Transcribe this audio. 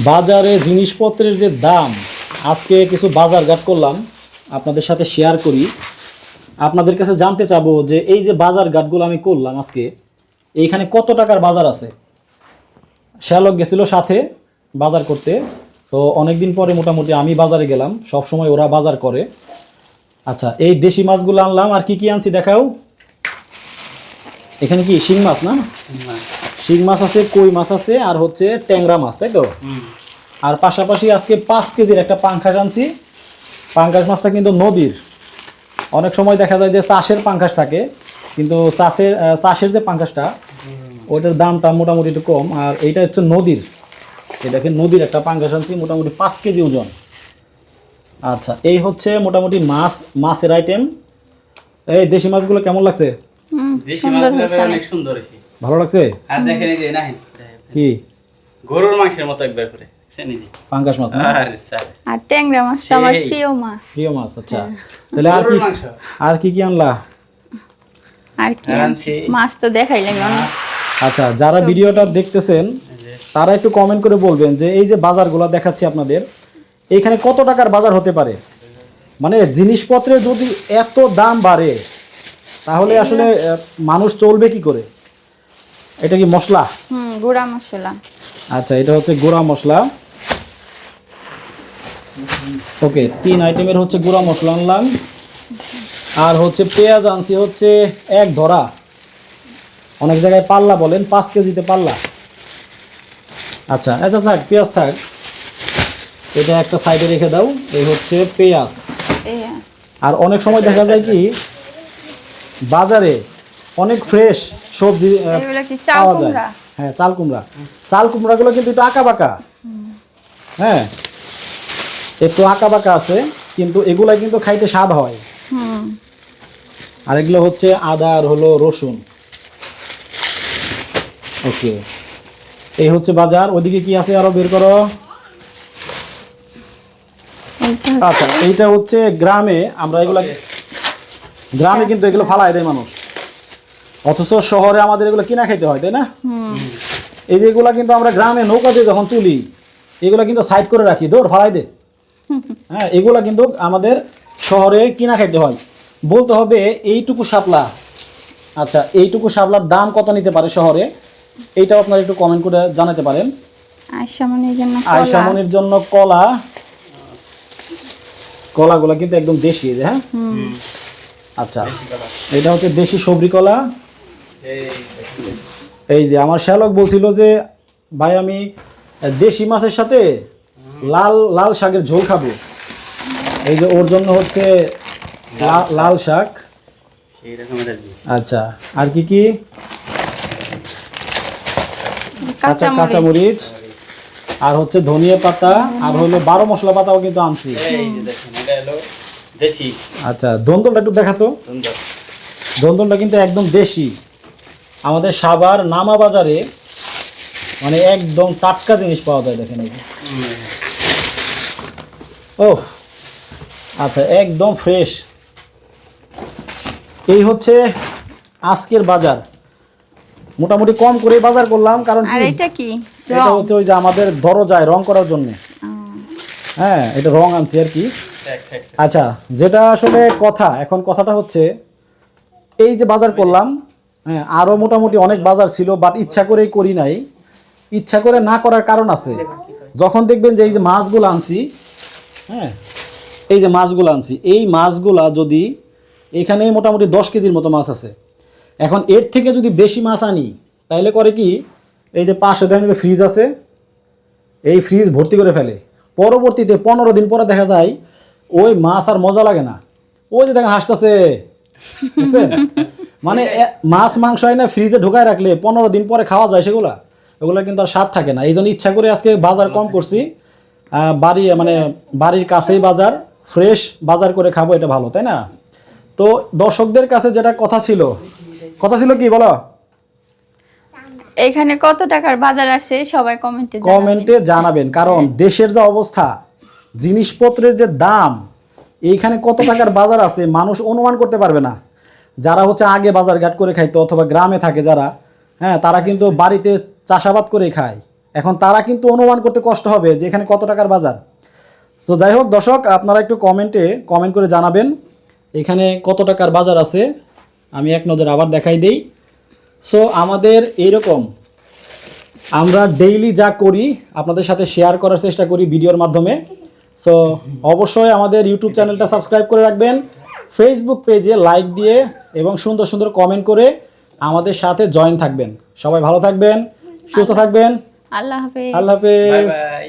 বাজারে জিনিসপত্রের যে দাম, আজকে কিছু বাজারঘাট করলাম, আপনাদের সাথে শেয়ার করি। আপনাদের কাছে জানতে চাবো যে এই যে বাজারঘাটগুলো আমি করলাম আজকে, এইখানে কত টাকার বাজার আছে। শ্যালক গেছিল সাথে বাজার করতে, তো অনেক দিন পরে মোটামুটি আমি বাজারে গেলাম, সব সময় ওরা বাজার করে। আচ্ছা, এই দেশি মাছগুলো আনলাম। আর কি কি আনছি দেখাও। এখানে কি শিং মাছ না? শিং মাছ আছে, কই মাছ আছে, আর হচ্ছে ট্যাংরা মাছ, তাই তো? আর পাশাপাশি আজকে 5 কেজির একটা পাঙ্খাস আনছি। পাঙ্খাস মাছটা কিন্তু নদীর। অনেক সময় দেখা যায় যে চাষের পাঙ্খাস থাকে, কিন্তু চাষের যে পাঙ্খাসটা ওইটার দামটা মোটামুটি একটু কম। আর এইটা হচ্ছে নদীর, এই দেখেন নদীর একটা পাঙ্খাস আনছি, মোটামুটি 5 কেজি ওজন। আচ্ছা, এই হচ্ছে মোটামুটি মাছের আইটেম। এই দেশি মাছগুলো কেমন লাগছে? ভালো লাগছে? আর দেখেন এই যে না কি গরুর মাংসের মতো একবার করে পাঙ্গাস মাছ না? আর ট্যাংরা মাছ আমার প্রিয় মাছ। প্রিয় মাছ। আচ্ছা, তাহলে আর কি কি আনলা? আর কি মাছ তো দেখাইলাম অনেক। আচ্ছা, যারা ভিডিওটা দেখতেছেন তারা একটু কমেন্ট করে বলবেন যে এই যে বাজারগুলো দেখাচ্ছি আপনাদের, এইখানে কত টাকার বাজার হতে পারে। মানে জিনিসপত্রের যদি এত দাম বাড়ে তাহলে আসলে মানুষ চলবে কি করে। এটা কি মশলা? গুঁড়া মশলা। আচ্ছা, এটা হচ্ছে গুঁড়া মশলা। ওকে, 3 আইটেমের হচ্ছে গুঁড়া মশলা আনলাম। আর হচ্ছে পেঁয়াজ আনছি হচ্ছে 1 ধরা, অনেক জায়গায় পাল্লা বলেন, 5 কেজিতে পাল্লা। আচ্ছা, এটা থাক, পেঁয়াজ থাক, এটা একটা সাইডে রেখে দাও। এই হচ্ছে পেঁয়াজ। আর অনেক সময় দেখা যায় কি বাজারে অনেক ফ্রেশ সবজি পাওয়া যায়। হ্যাঁ, চাল কুমড়া। চাল কুমড়াগুলো কিন্তু একটু আঁকা বাঁকা, হ্যাঁ একটু আঁকা বাঁকা আছে, কিন্তু এগুলা কিন্তু খাইতে স্বাদ হয়। আর এগুলো হচ্ছে আদা আর হলো রসুন। ওকে, এই হচ্ছে বাজার। ওইদিকে কি আছে আরো বের করো। আচ্ছা, এইটা হচ্ছে গ্রামে, আমরা এগুলা গ্রামে কিন্তু এগুলো ফালাই দেয় মানুষ, অথচ শহরে আমাদের এগুলো কিনা খাইতে হয়, তাই না? এই যেগুলা কিন্তু আমরা গ্রামে নৌকা দিয়ে যখন তুলি, এগুলা কিন্তু সাইড করে রাখি, দৌড় ফালাই দে। হ্যাঁ, এগুলা কিন্তু আমাদের শহরে কিনা খাইতে হয়। বলতে হবে এইটুকু শাপলা। আচ্ছা, এইটুকু শাপলার দাম কত নিতে পারে শহরে, এইটাও আপনারা একটু কমেন্ট করে জানাতে পারেন। আয়শামনির জন্য কলা, কলাগুলো কিন্তু একদম দেশি। হ্যাঁ, আচ্ছা, এটা হচ্ছে দেশি সবরি কলা। এই যে আমার শ্যালক বলছিল যে ভাই আমি দেশি মাছের সাথে লাল লাল শাকের ঝোল খাবো। এই যে ওর জন্য হচ্ছে লাল শাক। আচ্ছা, আর কি কি? কাঁচামরিচ, আর হচ্ছে ধনিয়া পাতা, আর হলো 12 মশলা পাতাও কিন্তু আনছি। আচ্ছা, ধন্দলটা একটু দেখাতো। ধন্দলটা কিন্তু একদম দেশি, আমাদের সাভার নামা বাজারে, মানে একদম টাটকা জিনিস পাওয়া যায়। দেখেন এই ও, আচ্ছা একদম ফ্রেশ। এই হচ্ছে আজকের বাজার। মোটামুটি কম করে বাজার করলাম, কারণ এটা হচ্ছে ওই যে আমাদের দরজায় রং করার জন্য। হ্যাঁ, এটা রং আনছি আর কি। আচ্ছা, যেটা আসলে এখন কথাটা হচ্ছে এই যে বাজার করলাম, হ্যাঁ আরও মোটামুটি অনেক বাজার ছিল, বাট ইচ্ছা করেই করি নাই। ইচ্ছা করে না করার কারণ আছে। যখন দেখবেন যে এই যে মাছগুলো আনছি, হ্যাঁ এই যে মাছগুলো আনছি, এই মাছগুলা যদি এখানে মোটামুটি 10 কেজির মতো মাছ আছে, এখন এর থেকে যদি বেশি মাছ আনি তাহলে করে কি, এই যে পাশে দেখেন যে ফ্রিজ আছে, এই ফ্রিজ ভর্তি করে ফেলে। পরবর্তীতে 15 দিন পরে দেখা যায় ওই মাছ আর মজা লাগে না। ওই যে দেখেন হাসতেছে, বুঝছেন? মানে মাছ মাংস হয় না, ফ্রিজে ঢুকায় রাখলে 15 দিন পরে খাওয়া যায়, ওগুলো কিন্তু আর স্বাদ থাকে না। এই জন্য ইচ্ছা করে আজকে বাজার কম করছি। বাড়ির কাছেই বাজার, ফ্রেশ বাজার করে খাবো, এটা ভালো, তাই না? তো দর্শকদের কাছে যেটা কথা ছিল কি বলো, এখানে কত টাকার বাজার আছে সবাই কমেন্টে জানাবেন। কারণ দেশের যে অবস্থা, জিনিসপত্রের যে দাম, এইখানে কত টাকার বাজার আছে মানুষ অনুমান করতে পারবে না। যারা হচ্ছে আগে বাজারঘাট করে খাইতো অথবা গ্রামে থাকে যারা, হ্যাঁ তারা কিন্তু বাড়িতে চাষাবাদ করে খায়। এখন তারা কিন্তু অনুমান করতে কষ্ট হবে যে এখানে কত টাকার বাজার। সো যাই হোক দর্শক, আপনারা একটু কমেন্ট করে জানাবেন এখানে কত টাকার বাজার আছে। আমি এক নজর আবার দেখাই দেই। সো আমাদের এইরকম আমরা ডেইলি যা করি আপনাদের সাথে শেয়ার করার চেষ্টা করি ভিডিওর মাধ্যমে। সো অবশ্যই আমাদের ইউটিউব চ্যানেলটা সাবস্ক্রাইব করে রাখবেন, ফেসবুক পেজে লাইক দিয়ে এবং সুন্দর সুন্দর কমেন্ট করে আমাদের সাথে জয়েন থাকবেন। সবাই ভালো থাকবেন, সুস্থ থাকবেন। আল্লাহ হাফেজ। আল্লাহ বাই হাফেজ। বাই।